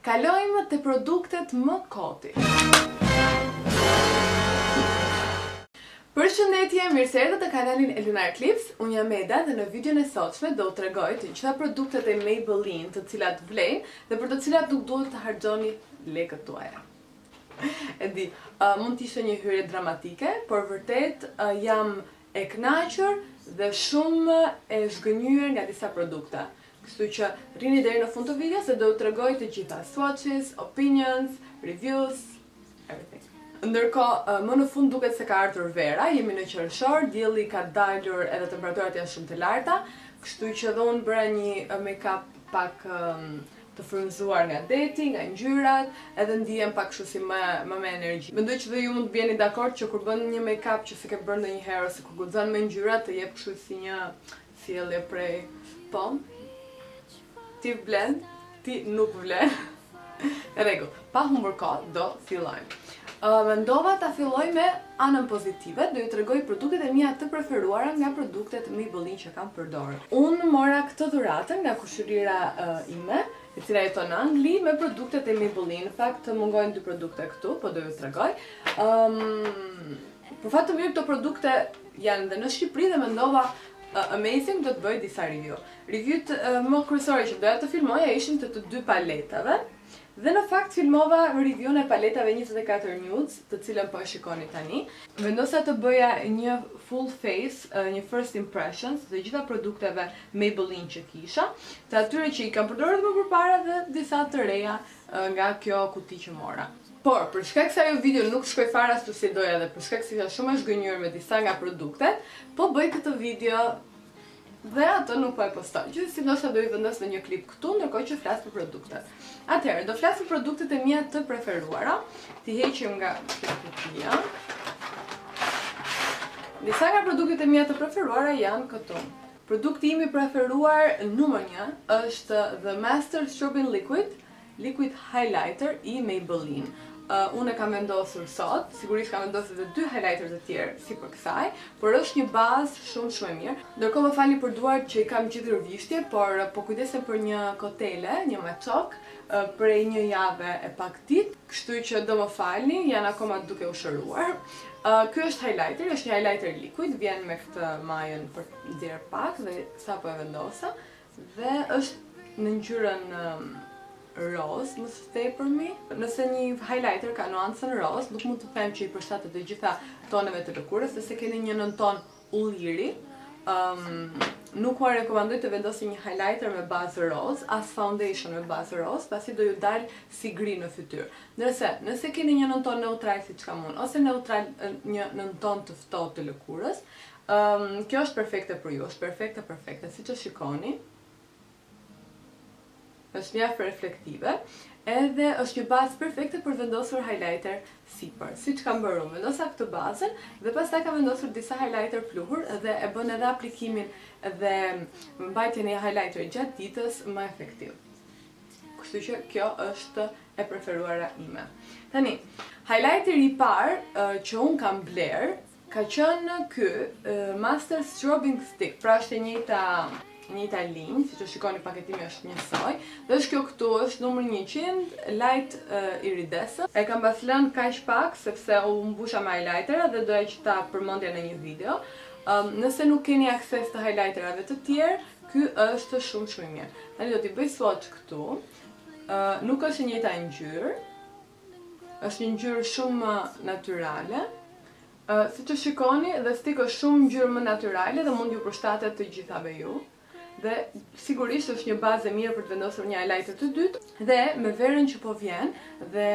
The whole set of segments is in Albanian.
Kalojmë te produktet më koti. Përshëndetje, mirë se erdhët te kanalin e LunarClips. Unë jam Eda dhe në videon e sotshme do t'u tregoj të gjitha produktet e Maybelline të cilat vlejnë dhe për të cilat nuk duhet të harxhoni lekët tuaja. E di, mund të ishte një hyrje dramatike, por vërtet jam e kënaqur dhe shumë e zgënjur nga disa produkte. Kështu që rini deri në fund të videos dhe do t'u tregoj të gjitha swatches, opinions, reviews, everything. Ndërkohë, më në fund duket se ka ardhur vera, jemi në qershor, dielli ka dalur edhe temperaturat janë shumë të larta, kështu që dhe unë bëra një make-up pak të frymzuar nga deti, nga ngjyrat, edhe ndihem pak kështu si më me energji. Mendoj që dhe ju mund të jeni dakord që kur bën një make-up që s'e ke bërë ndonjëherë ose kur guxon me ngjyrat të jep kështu si një sjellje prej pom. Ti vlen, ti nuk vlen. Në rregull, pa humbur kohë, do fillojmë. Mendova ta filloj me anën pozitive, do ju tregoj produktet e mia të preferuara nga produktet Maybelline që kam përdorur. Unë mora këtë dhuratën nga kushërira ime, e cila jeton në Angli, me produktet e Maybelline. Në fakt mungojnë dy produkte këtu, po do ju tregoj. Për fat të mirë këto produkte janë dhe në Shqipëri dhe mendova amazing, do të bëj disa review. Reviewt më kryesore që doja të filmoja ishin të dy paletave. Dhe në fakt filmova review-n e paletave 24 Nudes, të cilën po e shikoni tani. Vendosa të bëja një full face, një first impressions të gjitha produkteve Maybelline që kisha, të atyre që i kam përdorur më përpara dhe disa të reja nga kjo kuti që mora. Por, për shkak se ajo video nuk shkoi fare ashtu si doja dhe për shkak se isha shumë e zgënjur me disa nga produktet, po bëj këtë video dhe ato nuk po e postoj. Gjithsesi ndoshta do i vendos në një klip këtu, ndërkohë që flas për produktet. Atëherë, do flas për produktet e mia të preferuara. Ti heqim nga kjo kutia. Disa nga produktet e mia të preferuara janë këtu. Produkti im i preferuar numër 1 është The Master Strobing Liquid Highlighter i Maybelline. Unë e kam vendosur sot, sigurisht kam vendosur edhe dy highlighters të tjerë si për kësaj, por është një bazë shumë e mirë. Ndërkohë më falni për duart që i kam gjetur vjeshtje, por po kujdesem për një kotele, një maçok, prej një jave e pak ditë, kështu që do më falni, janë akoma duke u shëruar. Ky është highlighter, është një highlighter liquid, vjen me këtë majën për nxjerr pak dhe sapo e vendosa, dhe është në ngjyrën rose, më së tepërmi. Nëse një highlighter ka nuancën rose, nuk mund të them që i përshtatet të gjitha toneve të lëkurës, se keni një nënton ulliri, nuk ua rekomandoj të vendosni një highlighter me bazë rose, as foundation me bazë rose, pasi do ju dalë si gri në fytyrë. Ndërsa, nëse keni një nënton neutral siç kam unë, ose neutral një nënton të ftohtë të lëkurës, kjo është perfekte për ju, është perfekte, siç e shikoni. Është mjaft reflektive, edhe është një bazë perfekte për vendosur highlighter sipër. Siç kam bërë unë, vendosa këtë bazën dhe pastaj kam vendosur disa highlighter pluhur dhe e bën edhe aplikimin dhe mbajtjen e highlighter gjatë ditës më efektiv. Kështu që kjo është e preferuara ime. Tani, highlighteri i parë që unë kam bler ka qenë ky Master Strobing Stick, pra është e njëjta linjë, siç e shikoni paketimi është njësoj, dhe është kjo këtu, është numër 100 Light Iridescent. E kam pas lënë kaq pak sepse u mbusha me highlightera dhe doja që ta përmendja në një video. Nëse nuk keni akses të highlighterave të tjerë, ky është shumë i mirë. Tani do t'i bëj swatch këtu. Nuk është e njëjta ngjyrë. Është një ngjyrë shumë natyrale. Siç e shikoni, dhe stick është shumë ngjyrë më natyrale dhe mund ju përshtatet të gjithave ju. Dhe sigurisht është një bazë e mirë për të vendosur një highlighter të dytë, dhe me verën që po vjen dhe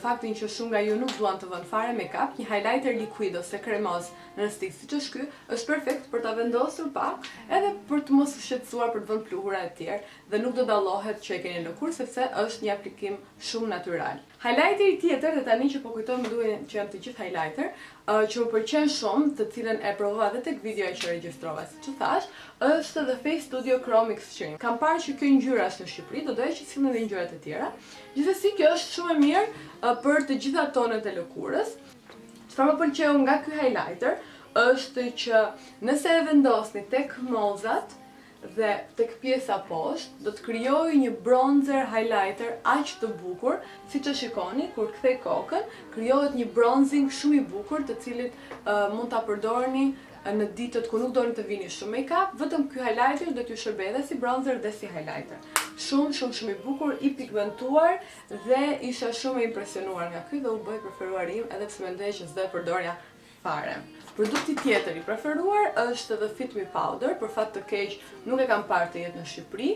faktin që shumë nga ju nuk duan të vënë fare make-up, një highlighter liquid ose kremoz në stick siç është ky, është perfekt për ta vendosur pak, edhe për të mos u shqetësuar për të vënë pluhura e tjerë, dhe nuk do dallohet që e keni lëkurë sepse është një aplikim shumë natyral. Highlighteri tjetër, dhe tani që po kujtoj më duhet që janë të gjithë highlighter, që më pëlqen shumë, të cilën e provova edhe tek videoja që regjistrova, siç u thash, është The Face Studio Chrome Extreme. Kam parë që kjo ngjyra është në Shqipëri, do doja që të sillen edhe ngjyrat e tjera. Gjithsesi kjo është shumë e mirë për të gjitha tonet e lëkurës. Çfarë më pëlqeu nga ky highlighter është që nëse e vendosni tek mozat dhe tek pjesa poshtë do të krijojë një bronzer highlighter aq të bukur, siç e shikoni kur kthej kokën, krijohet një bronzing shumë i bukur, të cilit mund ta përdorni në ditët ku nuk doni të vini shumë make-up, vetëm ky highlighter do t'ju shërbejë dhe si bronzer dhe si highlighter. Shumë i bukur, i pigmentuar dhe isha shumë e impresionuar nga ky dhe u bëj preferuar im edhe pse mendoj që s'do e përdorja fare. Produkti tjetër i preferuar është The Fit Me Powder, për fat të keq nuk e kam parë të jetë në Shqipëri,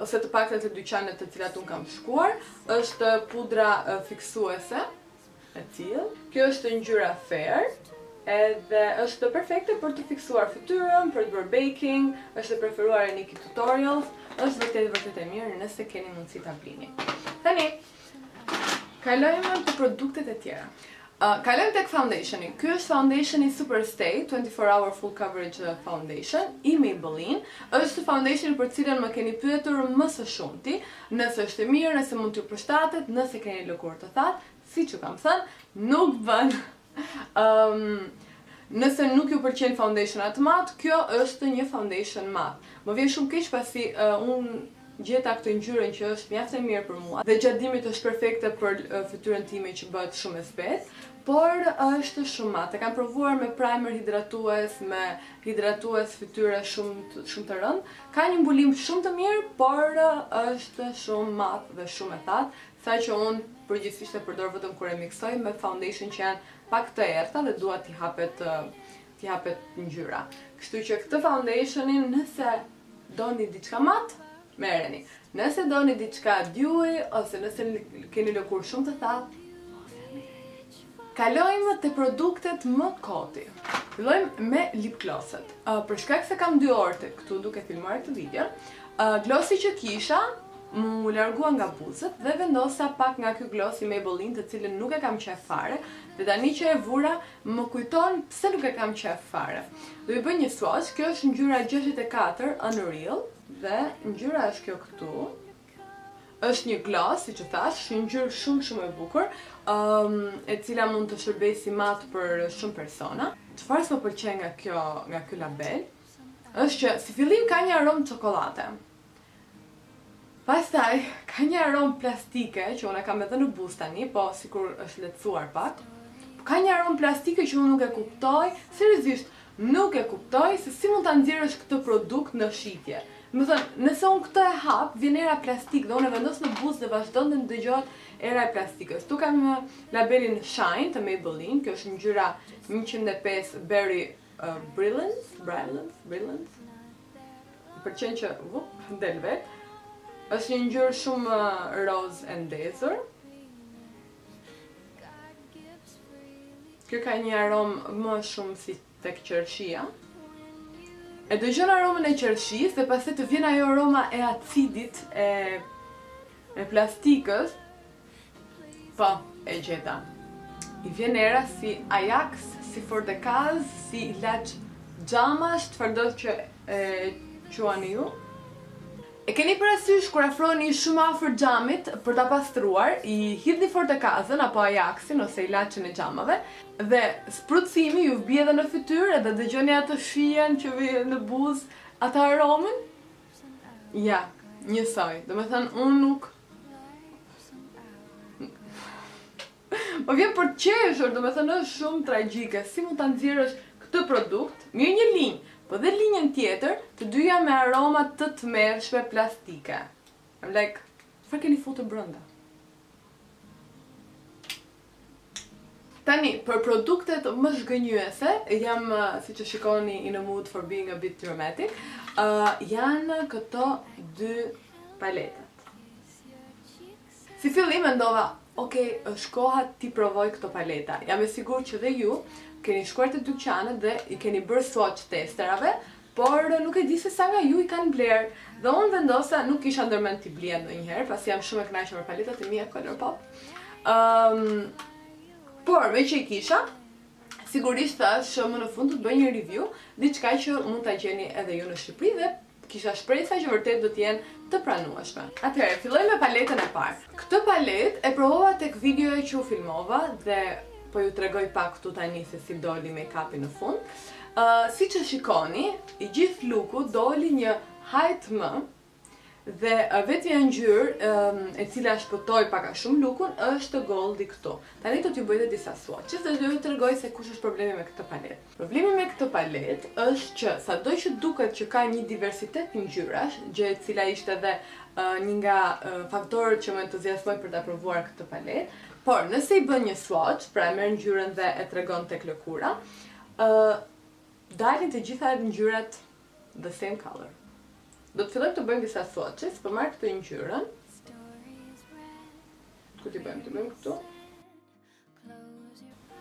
ose të paktën të dyqanet të cilat unë kam shkuar, është pudra fiksuese e tillë. Kjo është ngjyra fair, edhe është perfekte për të fiksuar fytyrën, për të bërë baking, është e preferuar e Nikki Tutorials, është vërtet e mirë nëse keni mundësi ta blini. Tani, kalojmë te produktet e tjera. Kalojmë tek foundationi. Ky është foundationi SuperStay 24 Hour Full Coverage Foundation i Maybelline. Është foundationi për cilën më keni pyetur më së shumti, nëse është e mirë, nëse mund t'ju përshtatet, nëse keni lëkurë të thatë, siç ju kam thënë, nuk bën. Nëse nuk ju pëlqen foundationat matë, kjo është një foundation matë. Më vjen shumë keq pasi unë gjeta këtë ngjyrën që është mjaft e mirë për mua dhe gjatëdimit është perfekte për fytyrën time që bëhet shumë e spet, por është shumë matë. E kam provuar me primer hidratues, me hidratues fytyre shumë të rëndë. Ka një mbulim shumë të mirë, por është shumë matë dhe shumë e thatë, saqë unë përgjithsisht e përdor vetëm kur e miksoj me foundation që janë pak të errta dhe dua t'i hapet ngjyra. Kështu që këtë foundationin, nëse doni diçka matë, merreni. Nëse doni diçka dewy ose nëse keni lëkurë shumë të thatë, kalojmë te produktet më koti. Fillojmë me lipglosset. Për shkak se kam 2 orë këtu duke filmuar këtë video, glossi që kisha mu largua nga buzët dhe vendosa pak nga ky gloss i Maybelline, të cilën nuk e kam qef fare, dhe tani që e vura më kujton pse nuk e kam qef fare. Do i bëj një swatch. Kjo është ngjyra 64 Unreal dhe ngjyra është kjo këtu. Është një gloss, siç e thash, një ngjyrë shumë e bukur, e cila mund të shërbejë si mat për shumë persona. Çfarë s'më pëlqen nga ky label është që si fillim ka një aromë çokolate. Pastaj ka një aromë plastike që unë e kam edhe në buzë tani, po sikur është lehtësuar pak. Ka një aromë plastike që unë nuk e kuptoj, seriozisht nuk e kuptoj se si mund ta nxjerrësh këtë produkt në shitje. Më thënë, nëse unë këtë e hap, vjen era plastik dhe unë e vendos në buzë dhe vazhdon të ndëgjohet era e plastikës. Tu kam labelin Shine të Maybelline, kjo është ngjyra 105 Berry Brilliance. Më pëlqen që del vet. Është një ngjyrë shumë rose e ndezur. Kjo ka një aromë më shumë si tek qershia. E dëgjon aromën e qershisë dhe pastaj të vjen ajo aroma e acidit e plastikës. Po, e gjeta. I vjen era si Ajax, si Fordekaz, si ilaç xhamash, çfarëdo që e quani ju. E keni parasysh kur afroheni shumë afër xhamit për ta pastruar, i hidhni Fordekazën apo Ajaxin ose ilaçin e xhamave dhe sprutësimi ju bie edhe në fytyrë dhe dëgjoni atë shijen që vjen në buzë, atë aromën? Ja, njësoj. Domethënë unë nuk po vjen për qeshur, domethënë është shumë tragjike. Si mund ta nxjerrësh këtë produkt? Mirë një linjë, po dhe linjën tjetër, të dyja me aroma të tmerrshme plastike. I'm like, çfarë keni futur brenda? Tani, për produktet më zhgënjyese, jam, siç e shikoni, in a mood for being a bit dramatic, janë këto 2 paletat. Si fillim mendova, okej, është koha ti provoj këto paleta. Jam e sigurt që dhe ju keni shkuar te dyqanet dhe i keni bërë swatch testerave, por nuk e di se sa nga ju i kanë bler. Dhe unë vendosa, nuk kisha ndërmend t'i blija ndonjëherë, pasi jam shumë e kënaqur me paletat e mia Color Pop. Por me që i kisha, sigurisht thash më në fund të bëj një review, diçka që mund ta gjeni edhe ju në Shqipëri dhe kisha shpresa që vërtet do t'jenë të pranueshme. Atëherë, filloj me paletën e parë. Këtë palet e provova tek videoja që u filmova dhe po ju tregoj pak këtu tani se si doli make-upi në fund. Si që shikoni, i gjithë luku doli një sotshme dhe vetja ngjyrë e cila shpëtoi pak a shumë lukun është goldi këtu. Tani do t'ju bëj disa swatches dhe do t'ju tregoj se kush është problemi me këtë palet. Problemi me këtë palet është që sado që duket që ka një diversitet ngjyrash, gjë e cila ishte edhe një nga faktorët që më entuziasmoi për ta provuar këtë palet, por nëse i bën një swatch, pra e merr ngjyrën dhe e tregon tek lëkura, dalin të gjitha ngjyrat the same color. Do të fillojmë të bëjmë disa swatches, për marrë këtë ngjyrën. Ku t'i bëjmë? T'i bëjmë këtu.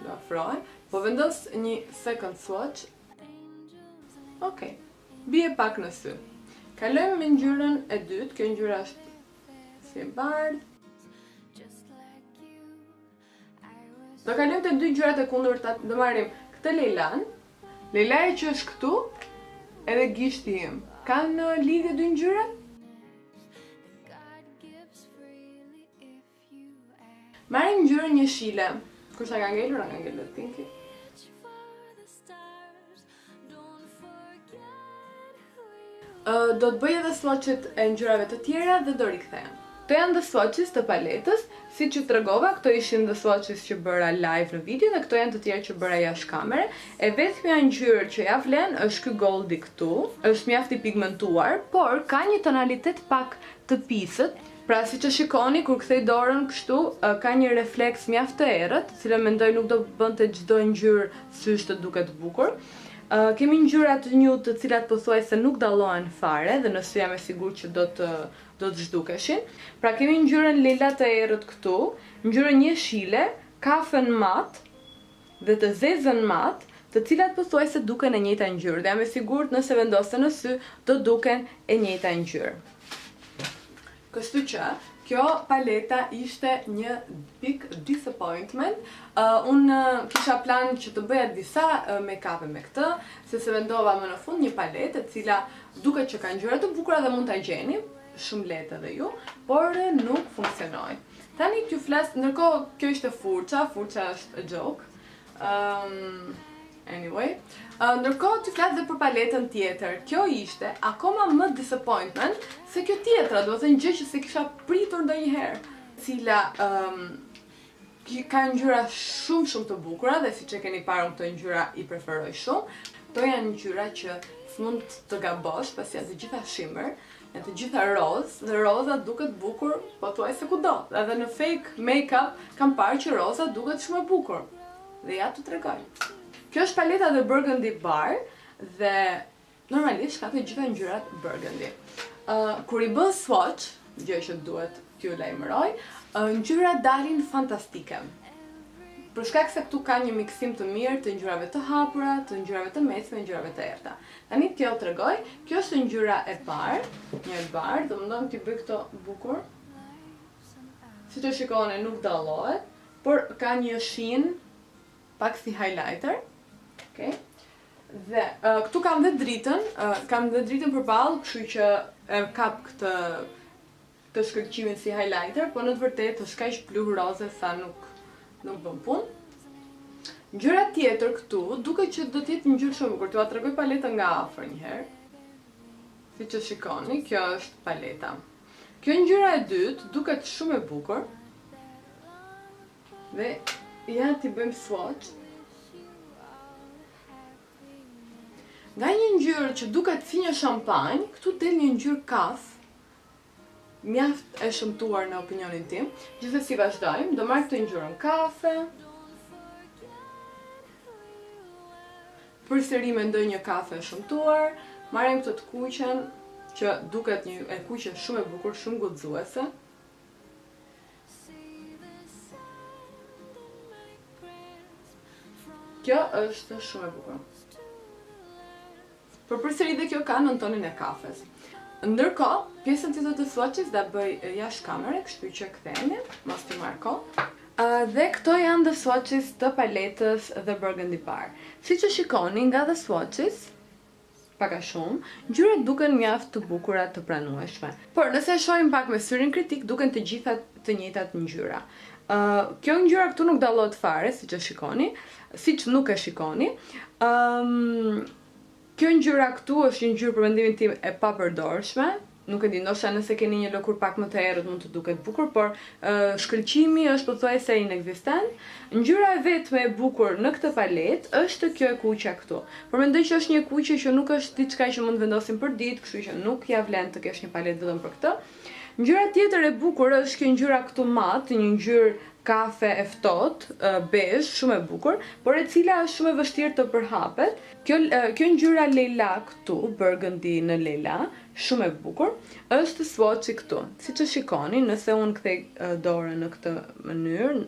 Do afroj. Po vendos një second swatch. Okej. Bie pak në sy. Kalojmë me ngjyrën e dytë, kjo ngjyra është si e bardhë. Do kalojmë te dy ngjyrat e kundërta, do marrim këtë lejlan. Lejlaja që është këtu, edhe gishti im. Kanë lidhje dy ngjyrat? Marrim ngjyrën jeshile. Kush ka ngelur? Nga ngelur pinki. Do të bëj edhe swatchet e ngjyrave të tjera dhe do rikthehem. Këto janë dhe swatches të paletës, si që tregova, këto ishin dhe swatches që bëra live në video dhe këto janë të tjerë që bëra jashtë kamere. E vetmja ngjyrë që ja vlen është ky goldi këtu, është mjaft i pigmentuar, por ka një tonalitet pak të pisët. Pra si që shikoni, kur kthej dorën kështu, ka një refleks mjaft të errët, cila mendoj nuk do bënte çdo ngjyrë sysh të duket bukur. Kemi ngjyra të nude të cilat pothuajse nuk dallohen fare dhe në sy jam e sigurt që do të zhdukeshin. Pra kemi ngjyrën lila të errët këtu, ngjyrën jeshile, kafen mat dhe të zezën mat, të cilat pothuajse duken e njëjta ngjyrë dhe jam e sigurt nëse vendosen në sy do duken e njëjta ngjyrë. Kështu që kjo paleta ishte një big disappointment. Unë kisha plan që të bëja disa make-up me këtë, se vendova më në fund një paletë e cila duket që ka ngjyra të bukura dhe mund ta gjeni, shumë lehtë edhe ju, por nuk funksionoi. Tani t'ju flas, ndërkohë kjo ishte furça është a joke. Anyway, ndërkohë t'ju flas dhe për paletën tjetër. Kjo ishte akoma më disappointment se kjo tjetra, do të thënë gjë që se kisha pritur ndonjëherë, cila ka ngjyra shumë të bukura dhe siç e keni parë këto ngjyra i preferoj shumë. Këto janë ngjyra që s'mund të gabosh, pasi janë të gjitha shimmer, janë të gjitha roz, dhe roza duket bukur pothuajse kudo. Edhe në fake make-up kam parë që roza duket shumë e bukur. Dhe ja t'u tregoj. Kjo është paleta dhe Burgundy Bar dhe normalisht ka të gjitha ngjyrat Burgundy. Kur i bën swatch, gjë që duhet t'ju lajmëroj, ngjyrat dalin fantastike. Për shkak se këtu ka një miksim të mirë të ngjyrave të hapura, të ngjyrave të mesme, ngjyrave të errta. Tani t'ju tregoj, kjo është ngjyra e parë, një e bardhë, do mundom t'i bëj këto bukur. Siç e shikoni nuk dallohet, por ka një shinë pak si highlighter. Okay. Dhe këtu kam dhe dritën përballë, kështu që e kap këtë shkëlqimin si highlighter, por në të vërtetë është kaq pluhur roze sa nuk bën punë. Ngjyra tjetër këtu duket që do të jetë ngjyrë shumë e bukur. T'ua tregoj paletën nga afër një herë. Siç e shikoni, kjo është paleta. Kjo ngjyra e dytë duket shumë e bukur. Dhe ja t'i bëjmë swatch. Nga një ngjyrë që duket si një shampanjë, këtu del një ngjyrë kaf, mjaft e shëmtuar në opinionin tim. Gjithsesi vazhdojmë, do marr këtë ngjyrën kafe. Përsëri mendoj një kafe e shëmtuar, marrim këtë të kuqen, që duket një e kuqe shumë e bukur, shumë guxuese. Kjo është shumë e bukur. Por përsëri dhe kjo ka në tonin e kafes. Ndërkohë, pjesën tjetër të swatches da bëj jashtë kamere, kështu që kthehemi, mos t'i marr kohë. Dhe këto janë dhe swatches të paletës dhe Burgundy Bar. Siç e shikoni nga dhe swatches, pak a shumë, ngjyrat duken mjaft të bukura të pranueshme. Por nëse e shohim pak me syrin kritik, duken të gjitha të njëjtat ngjyra. Kjo ngjyra këtu nuk dallohet fare, siç e shikoni, siç nuk e shikoni. Kjo ngjyra këtu është një ngjyrë për mendimin tim e papërdorshme. Nuk e di, ndoshta nëse keni një lëkurë pak më të errët mund të duket bukur, por shkëlqimi është pothuajse inekzistent. Ngjyra e vetme e bukur në këtë palet është kjo e kuqja këtu. Por mendoj që është një kuqe që nuk është diçka që mund vendosim për ditë, kështu që nuk ja vlen të kesh një palet vetëm për këtë. Ngjyra tjetër e bukur është kjo ngjyra këtu mat, një ngjyrë kafe e ftohtë, bezh, shumë e bukur, por e cila është shumë e vështirë të përhapet. Kjo ngjyra Lejla këtu, Burgundy në Lejla, shumë e bukur, është swatchi këtu. Siç e shikoni, nëse unë kthej dorën në këtë mënyrë,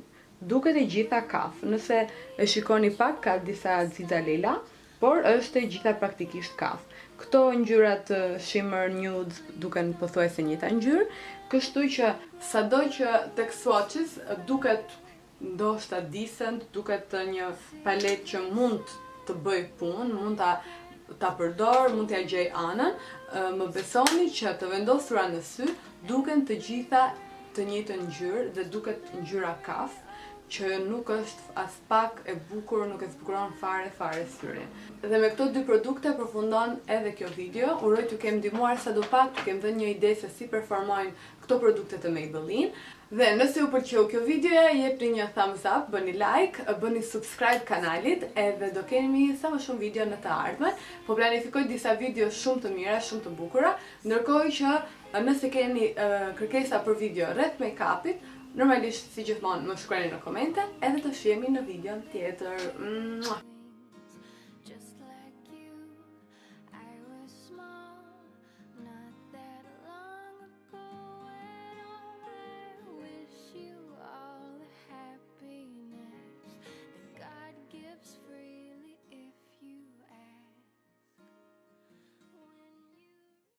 duket e gjitha kaf. Nëse e shikoni pak, ka disa xixa Lejla, por është e gjitha praktikisht kaf. Këto ngjyrat shimmer nudes duken pothuajse njëjta ngjyrë, kështu që sado që tek swatches duket ndoshta decent, duket një palet që mund të bëj punë, mund ta përdor, mund t'ja gjej anën, më besoni që të vendosura në sy duken të gjitha të njëjtën ngjyrë dhe duket ngjyra kaf, që nuk është as pak e bukur, nuk e zbukuron fare syrin. Dhe me këto dy produkte përfundon edhe kjo video. Uroj t'ju kem ndihmuar sadopak, t'ju kem dhënë një ide se si performojnë këto produkte të Maybelline. Dhe nëse ju pëlqeu kjo video, jepni një thumbs up, bëni like, bëni subscribe kanalit, edhe do kemi sa më shumë video në të ardhmen. Po planifikoj disa video shumë të mira, shumë të bukura, ndërkohë që nëse keni kërkesa për video rreth make-upit, normalisht si gjithmonë më shkruani në komente, edhe të shihemi në videon tjetër.